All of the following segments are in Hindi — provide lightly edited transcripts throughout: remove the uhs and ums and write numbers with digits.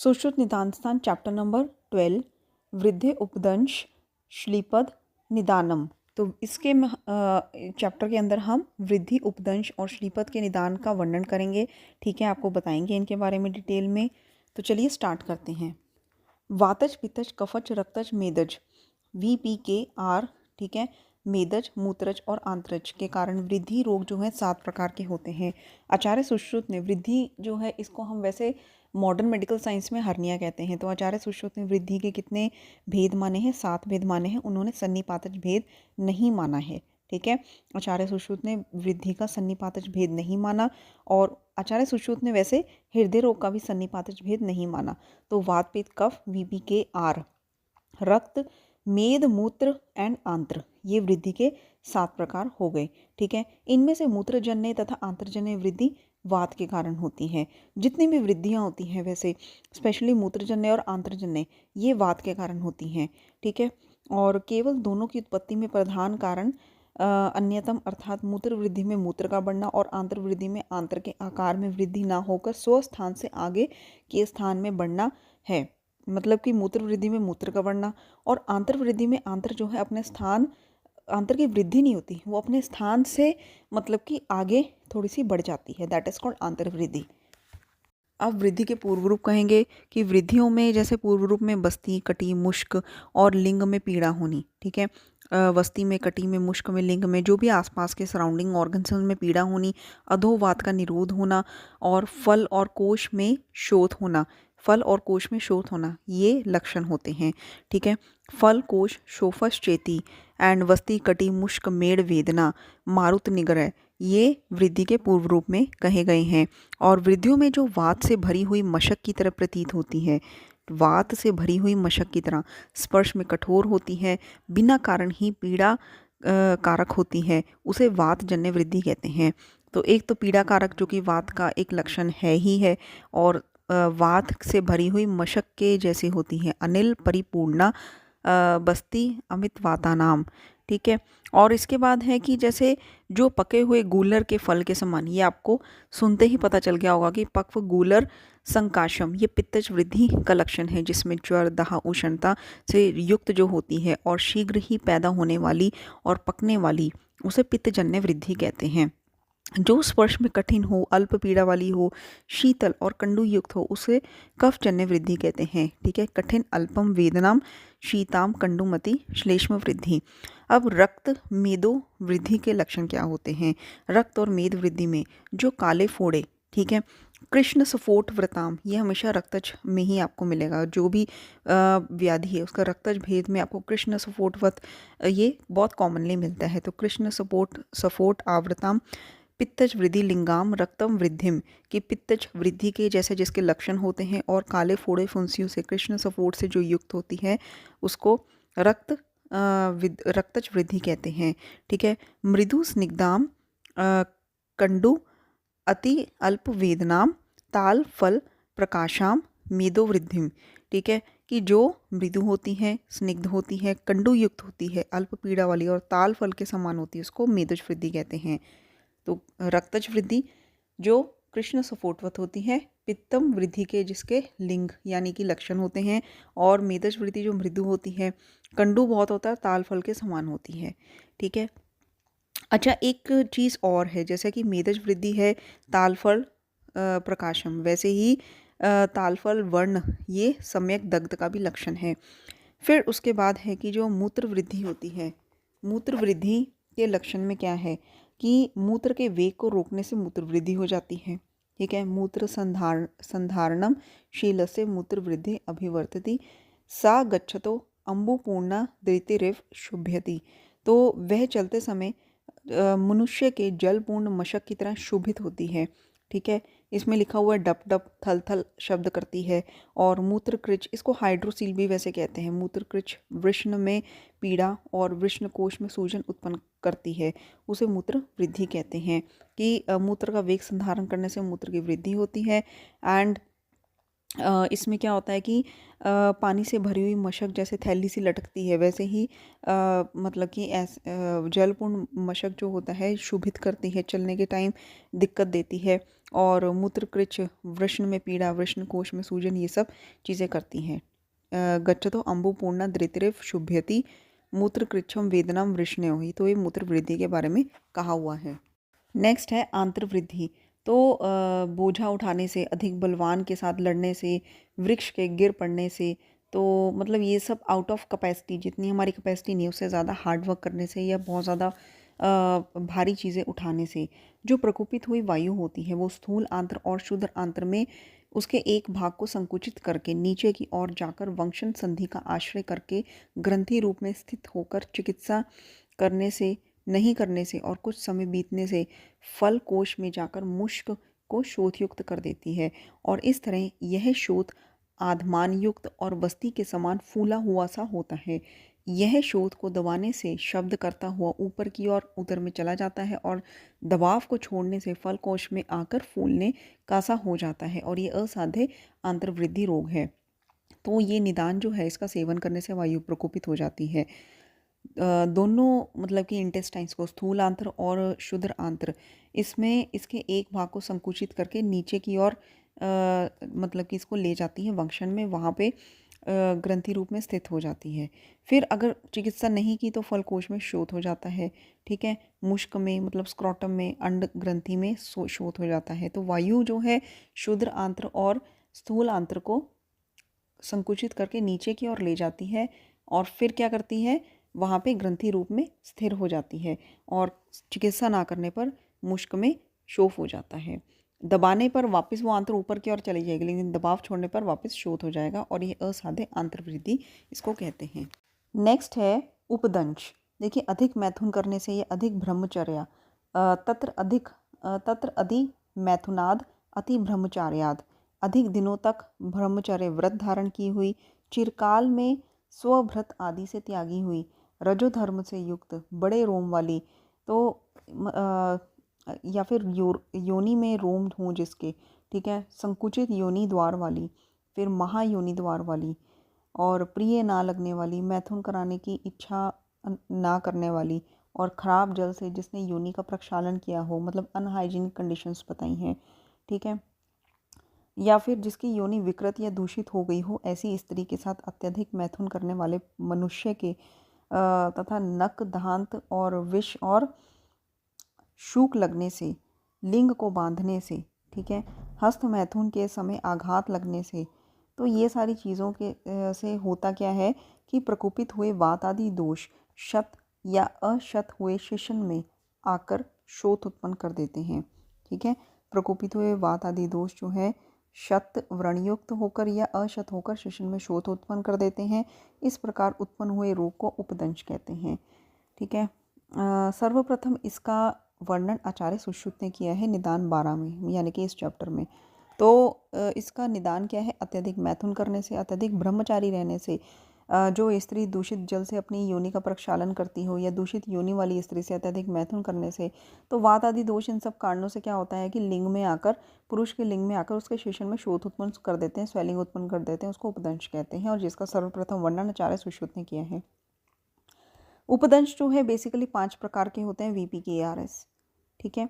सुश्रुत निदान स्थान चैप्टर नंबर 12 वृद्धि उपदंश श्लीपद निदानम। तो इसके चैप्टर के अंदर हम वृद्धि उपदंश और श्लीपद के निदान का वर्णन करेंगे। ठीक है, आपको बताएंगे इनके बारे में डिटेल में। तो चलिए स्टार्ट करते हैं। वातज पित्तज कफज रक्तज मेदज VPKR। ठीक है, मेदज मूत्रज और आंत्रज के कारण वृद्धि रोग जो है 7 प्रकार के होते हैं। आचार्य सुश्रुत ने वृद्धि जो है इसको हम वैसे मॉडर्न मेडिकल साइंस में हर्निया कहते हैं। तो आचार्य सुश्रुत ने वृद्धि के कितने भेद माने हैं? 7 भेद माने हैं। उन्होंने सन्निपातज भेद नहीं माना है। ठीक है, आचार्य सुश्रुत ने वृद्धि का सन्निपातज भेद नहीं माना। और आचार्य सुश्रुत ने वैसे हृदय रोग का भी सन्निपातज भेद नहीं माना। तो वात पित्त कफ VPKR, रक्त मेद मूत्र एंड आंत्र, ये वृद्धि के 7 प्रकार हो गए। ठीक है, इनमें से मूत्रजन्य तथा आंत्रजन्य वृद्धि वात के कारण होती है। जितनी भी वृद्धियाँ होती हैं वैसे स्पेशली मूत्रजन्य और आंत्रजन्य ये वात के कारण होती हैं। ठीक है, और केवल दोनों की उत्पत्ति में प्रधान कारण अन्यतम अर्थात मूत्र वृद्धि में मूत्र का बढ़ना और आंत्र वृद्धि में आंत्र के आकार में वृद्धि ना होकर स्वस्थान से आगे के स्थान में बढ़ना है। मतलब कि मूत्र वृद्धि में मूत्र का बढ़ना और आंतर वृद्धि में आंत्र जो है अपने स्थान, आंतर की वृद्धि नहीं होती, वो अपने स्थान से मतलब कि आगे थोड़ी सी बढ़ जाती है। दैट इज कॉल्ड आंतर वृद्धि। अब वृद्धि के पूर्व रूप कहेंगे कि वृद्धियों में जैसे पूर्व रूप में बस्ती, कटी, मुश्क और लिंग में पीड़ा होनी। ठीक है, वस्ती में, कटी में, मुश्क में, लिंग में जो भी आसपास के सराउंडिंग ऑर्गन्स हैं उनमें पीड़ा होनी, अधोवात का निरोध होना और फल और कोश में शोथ होना। फल और कोश में शोथ होना ये लक्षण होते हैं। ठीक है, फल कोश शोफस चेती एंड वस्ती, कटी, मुश्क, मेड़, वेदना, मारुत, निग्रह ये वृद्धि के पूर्व रूप में कहे गए हैं। और वृद्धियों में जो वात से भरी हुई मशक की तरह प्रतीत होती है, वात से भरी हुई मशक की तरह स्पर्श में कठोर होती है, बिना कारण ही पीड़ा कारक होती है, उसे वात जन्य वृद्धि कहते हैं। तो एक तो पीड़ा कारक जो कि वात का एक लक्षण है ही है, और वात से भरी हुई मशक के जैसी होती है, अनिल परिपूर्णा बस्ती अमित वातानाम। ठीक है, और इसके बाद है कि जैसे जो पके हुए गूलर के फल के समान, ये आपको सुनते ही पता चल गया होगा कि पक्व गूलर संकाशम ये पित्तज वृद्धि का लक्षण है, जिसमें ज्वर, दाह, उष्णता से युक्त जो होती है और शीघ्र ही पैदा होने वाली और पकने वाली, उसे पित्तजन्य वृद्धि कहते हैं। जो स्पर्श में कठिन हो, अल्प पीड़ा वाली हो, शीतल और कंडू युक्त हो, उसे कफजन्य वृद्धि कहते हैं। ठीक है, कठिन अल्पम वेदनाम शीताम कंडुमति श्लेष्म वृद्धि। अब रक्त मेदो वृद्धि के लक्षण क्या होते हैं? रक्त और मेद वृद्धि में जो काले फोड़े, ठीक है, कृष्ण सफोट व्रताम, ये हमेशा रक्तज में ही आपको मिलेगा। जो भी व्याधि है उसका रक्तज भेद में आपको कृष्ण सफोट व्रत ये बहुत कॉमनली मिलता है। तो कृष्ण सफोट आवृताम पित्तज वृद्धि लिंगाम रक्तम वृद्धिम, कि पित्तज वृद्धि के जैसे जिसके लक्षण होते हैं और काले फोड़े फुंसियों से कृष्ण सफोट से जो युक्त होती है उसको रक्तज वृद्धि कहते हैं। ठीक है, मृदु स्निग्धाम कंडु अति अल्प वेदनाम ताल फल प्रकाशाम मेदो वृद्धिम। ठीक है, कि जो मृदु होती है, स्निग्ध होती है, कंडु युक्त होती है, अल्प पीड़ा वाली और ताल फल के समान होती है, उसको मेदज वृद्धि कहते हैं। तो रक्तज वृद्धि जो कृष्ण सफोटवत होती है, पित्तम वृद्धि के जिसके लिंग यानी कि लक्षण होते हैं, और मेदज वृद्धि जो मृदु होती है, कंडू बहुत होता है, ताल फल के समान होती है। ठीक है, अच्छा एक चीज़ और है, जैसे कि मेदज वृद्धि है तालफल प्रकाशम, वैसे ही तालफल वर्ण ये सम्यक दग्ध का भी लक्षण है। फिर उसके बाद है कि जो मूत्र वृद्धि होती है, मूत्र वृद्धि के लक्षण में क्या है कि मूत्र के वेग को रोकने से मूत्र वृद्धि हो जाती है। ठीक है, मूत्र संधारणम शील से मूत्र वृद्धि अभिवर्तति सा गच्छतो अम्बुपूर्णा धृतिरिव शुभ्यति। तो वह चलते समय मनुष्य के जलपूर्ण मशक की तरह शोभित होती है। ठीक है, इसमें लिखा हुआ है डप डप थल थल शब्द करती है। और मूत्रकृच, इसको हाइड्रोसील भी वैसे कहते हैं। मूत्रकृच वृष्ण में पीड़ा और वृष्ण कोश में सूजन उत्पन्न करती है, उसे मूत्र वृद्धि कहते हैं। कि मूत्र का वेग संधारण करने से मूत्र की वृद्धि होती है। एंड इसमें क्या होता है कि पानी से भरी हुई मशक जैसे थैली सी लटकती है, वैसे ही मतलब कि जलपूर्ण मशक जो होता है शुभित करती है, चलने के टाइम दिक्कत देती है। और मूत्रकृच, वृषण में पीड़ा, वृषण कोश में सूजन, ये सब चीज़ें करती हैं। गच्छतो अम्बुपूर्णा धृतिरिव शुभ्यति मूत्रकृच्छम वेदनाम वृषण्यो ही, तो ये मूत्र वृद्धि के बारे में कहा हुआ है। नेक्स्ट है आंतरवृद्धि। तो बोझा उठाने से, अधिक बलवान के साथ लड़ने से, वृक्ष के गिर पड़ने से, तो मतलब ये सब आउट ऑफ कैपेसिटी, जितनी हमारी कैपेसिटी नहीं उससे ज़्यादा हार्ड वर्क करने से या बहुत ज़्यादा भारी चीज़ें उठाने से जो प्रकोपित हुई वायु होती है वो स्थूल आंत्र और क्षुद्र आंत्र में उसके एक भाग को संकुचित करके नीचे की ओर जाकर वंशन संधि का आश्रय करके ग्रंथि रूप में स्थित होकर चिकित्सा करने से, नहीं करने से और कुछ समय बीतने से फल कोश में जाकर मुष्क को शोथयुक्त कर देती है। और इस तरह यह शोथ आधमान युक्त और बस्ती के समान फूला हुआ सा होता है। यह शोथ को दबाने से शब्द करता हुआ ऊपर की ओर उदर में चला जाता है और दबाव को छोड़ने से फल कोश में आकर फूलने का सा हो जाता है और ये असाध्य आंतरवृद्धि रोग है। तो ये निदान जो है इसका सेवन करने से वायु प्रकोपित हो जाती है। दोनों मतलब कि इंटेस्टाइन्स को, स्थूल आंत्र और क्षुद्र आंत्र, इसमें इसके एक भाग को संकुचित करके नीचे की ओर मतलब कि इसको ले जाती है वंशन में, वहाँ पे ग्रंथि रूप में स्थित हो जाती है। फिर अगर चिकित्सा नहीं की तो फलकोश में शोथ हो जाता है, ठीक है, मुष्क में मतलब स्क्रोटम में, अंड ग्रंथि में शोथ हो जाता है। तो वायु जो है क्षुद्र आंत्र और स्थूल आंत्र को संकुचित करके नीचे की ओर ले जाती है और फिर क्या करती है, वहाँ पे ग्रंथि रूप में स्थिर हो जाती है और चिकित्सा ना करने पर मुष्क में शोफ हो जाता है। दबाने पर वापस वो आंत्र ऊपर की ओर चली जाएगी, लेकिन दबाव छोड़ने पर वापस शोथ हो जाएगा और ये असाध्य आंतरवृद्धि इसको कहते हैं। नेक्स्ट है उपदंश। देखिए, अधिक मैथुन करने से या अधिक ब्रह्मचर्या, तत्र अधिक मैथुनाद अति ब्रह्मचार्याद, अधिक दिनों तक ब्रह्मचर्य व्रत धारण की हुई, चिरकाल में स्वभ्रत आदि से त्यागी हुई, रजो धर्म से युक्त, बड़े रोम वाली, तो या फिर योनि में रोम हो जिसके, ठीक है, संकुचित योनि द्वार वाली, फिर महायोनि द्वार वाली, और प्रिय ना लगने वाली, मैथुन कराने की इच्छा ना करने वाली, और ख़राब जल से जिसने योनि का प्रक्षालन किया हो, मतलब अनहाइजीनिक कंडीशंस बताई हैं, ठीक है, या फिर जिसकी योनि विकृत या दूषित हो गई हो, ऐसी स्त्री के साथ अत्यधिक मैथुन करने वाले मनुष्य के तथा नक, दांत और विष और शूक लगने से, लिंग को बांधने से, ठीक है, हस्त मैथुन के समय आघात लगने से, तो ये सारी चीज़ों के से होता क्या है कि प्रकोपित हुए वात आदि दोष शत या अशत हुए शिशन में आकर शोथ उत्पन्न कर देते हैं, ठीक है। प्रकोपित हुए वात आदि दोष जो है शत व्रणयुक्त होकर या अशत होकर शिशन में शोथ उत्पन्न कर देते हैं। इस प्रकार उत्पन्न हुए रोग को उपदंश कहते हैं, ठीक है। सर्वप्रथम इसका वर्णन आचार्य सुश्रुत ने किया है निदान 12 में, यानी कि इस चैप्टर में। तो इसका निदान क्या है, अत्यधिक मैथुन करने से, अत्यधिक ब्रह्मचारी रहने से, जो स्त्री दूषित जल से अपनी योनि का प्रक्षालन करती हो या दूषित योनि वाली स्त्री से अत्यधिक मैथुन करने से, तो वात आदि दोष इन सब कारणों से क्या होता है कि लिंग में आकर, पुरुष के लिंग में आकर उसके शिशन में शोथ उत्पन्न कर देते हैं, स्वेलिंग उत्पन्न कर देते हैं, उसको उपदंश कहते हैं, और जिसका सर्वप्रथम वर्णन आचार्य सुश्रुत ने किया है। उपदंश जो है बेसिकली 5 प्रकार के होते हैं, VPKRS, ठीक है।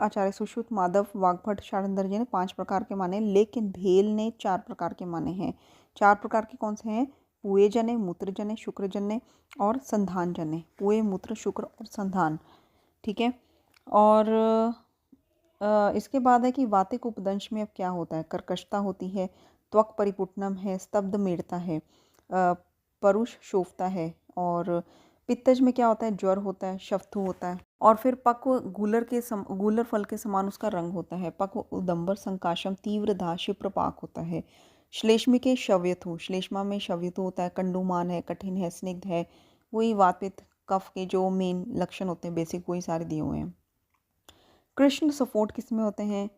आचार्य सुश्रुत, माधव, वाग्भट, शारंदर जी ने 5 प्रकार के माने, लेकिन भेल ने 4 प्रकार के माने हैं। 4 प्रकार के कौन से हैं? पुए जने, मूत्र जने, शुक्र जने और संधान जने। पुए, मूत्र, शुक्र और संधान, ठीक है। और इसके बाद है कि वातिक उपदंश में अब क्या होता है, कर्कशता होती है, त्वक परिपुटनम है, स्तब्ध मेड़ता है, परुष शोफता है, और पित्तज में क्या होता है, ज्वर होता है, शफ्थु होता है, और फिर पक्व गूलर फल के समान उसका रंग होता है, पक्व उदंबर संकाशम तीव्र दाह शिप्रपाक होता है। श्लेष्मिके शव्यथु, श्लेष्मा में शव्यथु होता है, कंडुमान है, कठिन है, स्निग्ध है, वही वात पित्त कफ के जो मेन लक्षण होते हैं बेसिक वही सारे दिए हुए हैं। कृष्ण सफोट किस में होते हैं?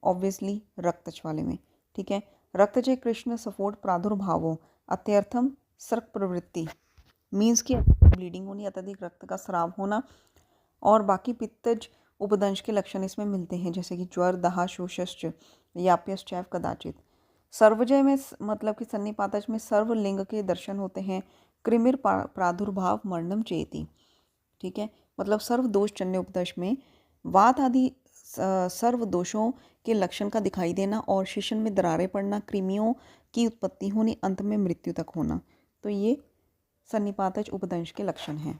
ऑब्वियसली रक्तज वाले में, ठीक है। रक्तजय कृष्ण सफोट प्रादुर्भावों अत्यर्थम सर्क प्रवृत्ति, मीन्स की ब्लीडिंग होनी, अत्यधिक रक्त का स्राव होना, और बाकी पित्तज उपदंश के लक्षण इसमें मिलते हैं, जैसे कि ज्वर, दाह, शोषश्च, याप्यश्चैव कदाचित। सर्वजय में मतलब कि सन्निपातज में सर्वलिंग के दर्शन होते हैं। कृमिर प्रादुर्भाव मरणम चेति, ठीक है, मतलब सर्व दोष जन्य उपदंश में वात आदि सर्व दोषों के लक्षण का दिखाई देना और शिशन में दरारें पड़ना, कृमियों की उत्पत्ति होनी, अंत में मृत्यु तक होना। तो ये सन्निपातज उपदंश के लक्षण हैं।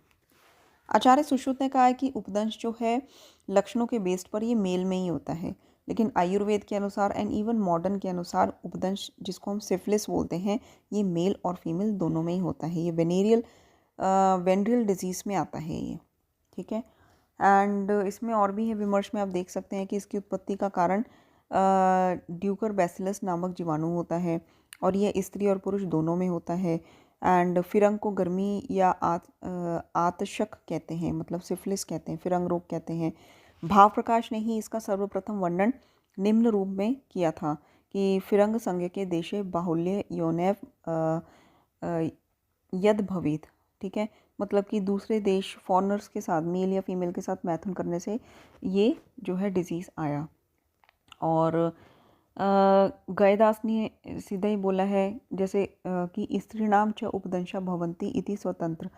आचार्य सुश्रुत ने कहा है कि उपदंश जो है लक्षणों के बेस पर ये मेल में ही होता है, लेकिन आयुर्वेद के अनुसार एंड इवन मॉडर्न के अनुसार उपदंश, जिसको हम सिफिलिस बोलते हैं, ये मेल और फीमेल दोनों में ही होता है। ये वेनरियल डिजीज़ में आता है ये, ठीक है। एंड इसमें और भी है, विमर्श में आप देख सकते हैं कि इसकी उत्पत्ति का कारण ड्यूकर बैसिलस नामक जीवाणु होता है और यह स्त्री और पुरुष दोनों में होता है। एंड फिरंग को गर्मी या आतशक कहते हैं, मतलब सिफिलिस कहते हैं, फिरंग रोग कहते हैं। भाव प्रकाश ने ही इसका सर्वप्रथम वर्णन निम्न रूप में किया था कि फिरंग संज्ञ के देशे बाहुल्य योनैव यद भवेत, ठीक है, मतलब कि दूसरे देश फॉरनर्स के साथ, मेल या फीमेल के साथ मैथुन करने से ये जो है डिजीज़ आया। और गयदास ने सीधा ही बोला है, जैसे कि स्त्रीणाम च उपदंशा भवंती इति स्वतंत्र,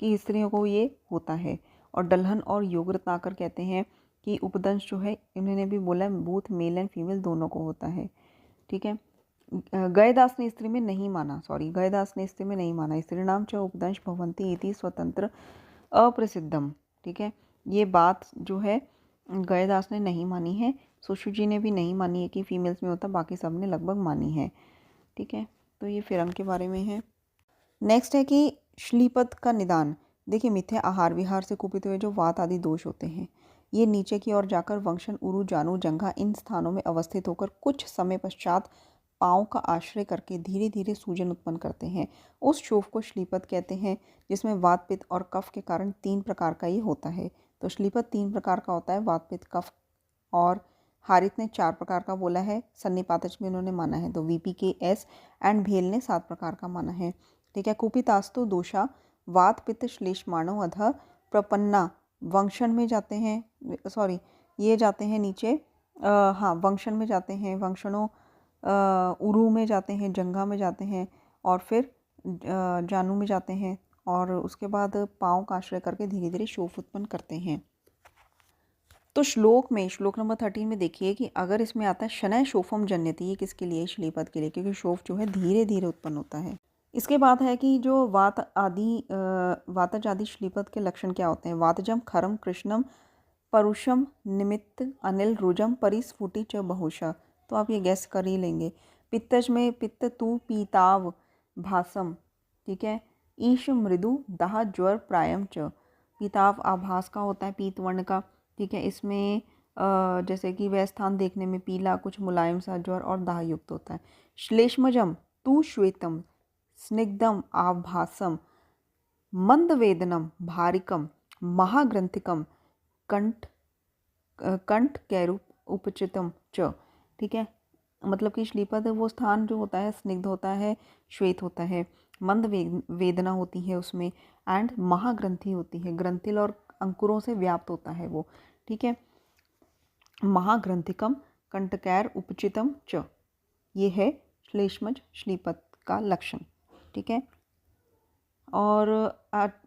कि स्त्रियों को ये होता है। और डल्हन और योग रत्नाकर कहते हैं कि उपदंश जो है, इन्होंने भी बोला बूथ मेल एंड फीमेल दोनों को होता है, ठीक है। गयदास ने स्त्री में नहीं माना, गयदास ने स्त्री में नहीं माना। स्त्रीणाम च उपदंश भवंती इति स्वतंत्र अप्रसिद्धम, ठीक है। ये बात जो है गयदास ने नहीं मानी है, सुश्रुत जी ने भी नहीं मानी है कि फीमेल्स में होता, बाकी सब ने लगभग मानी है, ठीक है। तो ये फिरंग के बारे में है। नेक्स्ट है कि श्लीपद का निदान। देखिए, मिथ्या आहार विहार से कुपित हुए जो वात आदि दोष होते हैं, ये नीचे की ओर जाकर वंशन, उरु, जानू, जंघा इन स्थानों में अवस्थित होकर कुछ समय पश्चात पाँव का आश्रय करके धीरे धीरे सूजन उत्पन्न करते हैं। उस शोफ को श्लीपद कहते हैं, जिसमें वात, पित्त और कफ के कारण 3 प्रकार का ये होता है। तो श्लीपद 3 प्रकार का होता है, वात, पित्त, कफ। और हारित ने 4 प्रकार का बोला है, सन्निपातज में उन्होंने माना है, तो VPKS एंड भेल ने 7 प्रकार का माना है, ठीक है। कुपितास्तु दोषा वात पित्त श्लेष्माणो अधः प्रपन्ना, वंशन में जाते हैं, ये जाते हैं नीचे, वंशन में जाते हैं, वंशनों उरु में जाते हैं, जंघा में जाते हैं और फिर जानू में जाते हैं, और उसके बाद पाँव का आश्रय करके धीरे धीरे शोफ उत्पन्न करते हैं। तो श्लोक नंबर 13 में देखिए कि अगर इसमें आता है शनय शोफम जन्यति, ये किसके लिए? श्लीपद के लिए, क्योंकि शोफ जो है धीरे धीरे उत्पन्न होता है। इसके बाद है कि जो वातज आदि श्लीपद के लक्षण क्या होते हैं? वातजम खरम कृष्णम परुषम निमित्त अनिल रुजम परिस्फुटी च बहुशा। तो आप ये गैस कर ही लेंगे। पित्तज में पित्त तू पीताव भासम, ठीक है। ईश मृदु दाह ज्वर प्रायम च, पीताव आभास का होता है, पीत वर्ण का, ठीक है। इसमें जैसे कि वह स्थान देखने में पीला, कुछ मुलायम सा, ज्वर और दाह युक्त होता है। श्लेष्मजम तू श्वेतम स्निग्धम आभासम मंदवेदनम भारिकम महाग्रंथिकम कंठ कैरूप उपचितम च, ठीक है। मतलब कि श्लीपद वो स्थान जो होता है स्निग्ध होता है, श्वेत होता है, मंद वेदना होती है उसमें, एंड महाग्रंथि होती है, ग्रंथिल और अंकुरों से व्याप्त होता है वो, ठीक है। महाग्रंथिकम कंटकैर उपचितम च, ये है श्लेष्मज श्लीपद का लक्षण, ठीक है। और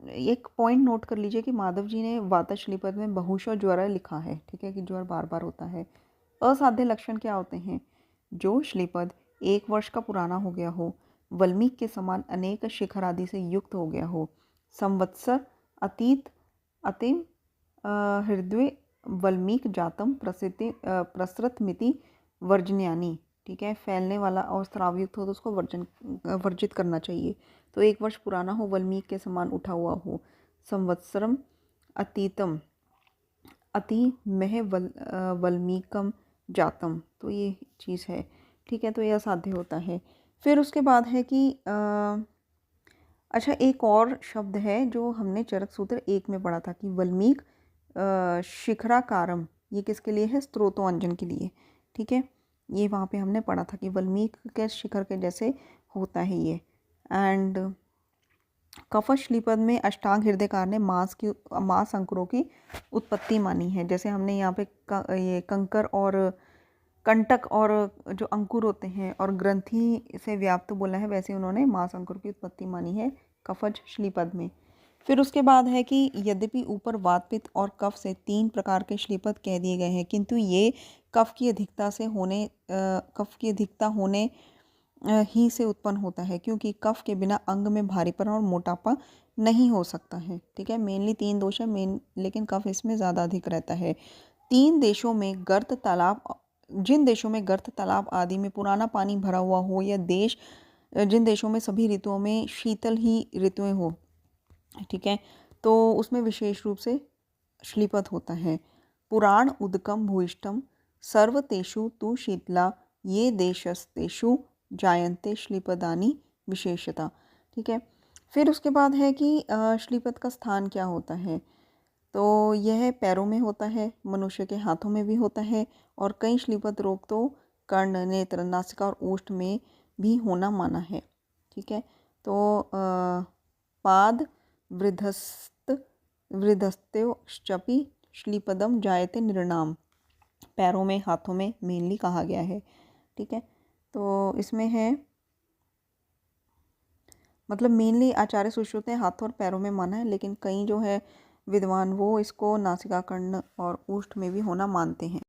एक पॉइंट नोट कर लीजिए कि माधव जी ने वातज श्लीपद में बहुशः ज्वर लिखा है, ठीक है, कि ज्वर बार बार होता है। असाध्य लक्षण क्या होते हैं? जो श्लीपद 1 वर्ष का पुराना हो गया हो, वल्मीक के समान अनेक शिखर आदि से युक्त हो गया हो, संवत्सर अतीत अतिम हृदय वल्मीक जातम प्रसृतमिति वर्जन्यानी, ठीक है। फैलने वाला और स्रावयुक्त हो तो उसको वर्जित करना चाहिए। तो 1 वर्ष पुराना हो, वल्मीक के समान उठा हुआ हो, संवत्सरम अतीतम अति मह वल्मीकम जातम, तो ये चीज़ है, ठीक है। तो ये असाध्य होता है। फिर उसके बाद है कि अच्छा, एक और शब्द है जो हमने चरक सूत्र 1 में पढ़ा था कि वल्मीक शिखराकारम, ये किसके लिए है? स्त्रोतोअंजन के लिए, ठीक है। ये वहाँ पे हमने पढ़ा था कि वल्मीक के शिखर के जैसे होता है ये। एंड कफश श्लीपद में अष्टांग हृदयकार ने मांस अंकुरों की उत्पत्ति मानी है। जैसे हमने यहाँ पे ये कंकर और कंटक और जो अंकुर होते हैं और ग्रंथि से व्याप्त बोला है, वैसे उन्होंने मांस अंकुर की उत्पत्ति मानी है कफज श्लीपद में। फिर उसके बाद है कि यद्यपि ऊपर वात पित्त और कफ से 3 प्रकार के श्लीपद कह दिए गए हैं, किंतु ये कफ की अधिकता होने ही से उत्पन्न होता है, क्योंकि कफ के बिना अंग में भारीपन और मोटापा नहीं हो सकता है। ठीक है, मेनली 3 दोष है लेकिन कफ इसमें ज़्यादा अधिक रहता है। जिन देशों में गर्त तालाब आदि में पुराना पानी भरा हुआ हो, या जिन देशों में सभी ऋतुओं में शीतल ही ऋतुएं हो, ठीक है, तो उसमें विशेष रूप से श्लीपद होता है। पुराण उदकम भूयिष्ठम सर्वतेषु तु शीतला ये देशस्तेषु जायन्ते श्लीपदानी विशेषता। ठीक है, फिर उसके बाद है कि श्लीपद का स्थान क्या होता है, तो यह पैरों में होता है, मनुष्य के हाथों में भी होता है, और कई श्लीपद रोग तो कर्ण, नेत्र, नासिका और ओष्ठ में भी होना माना है। ठीक है, तो पाद वृद्धस्त्योश्चपि श्लीपदम जायते नृणाम, पैरों में, हाथों में मेनली कहा गया है। ठीक है, तो इसमें है मतलब मेनली आचार्य सुश्रुत ने हाथों और पैरों में माना है, लेकिन कई जो है विद्वान वो इसको नासिका, कर्ण और ओष्ठ में भी होना मानते हैं।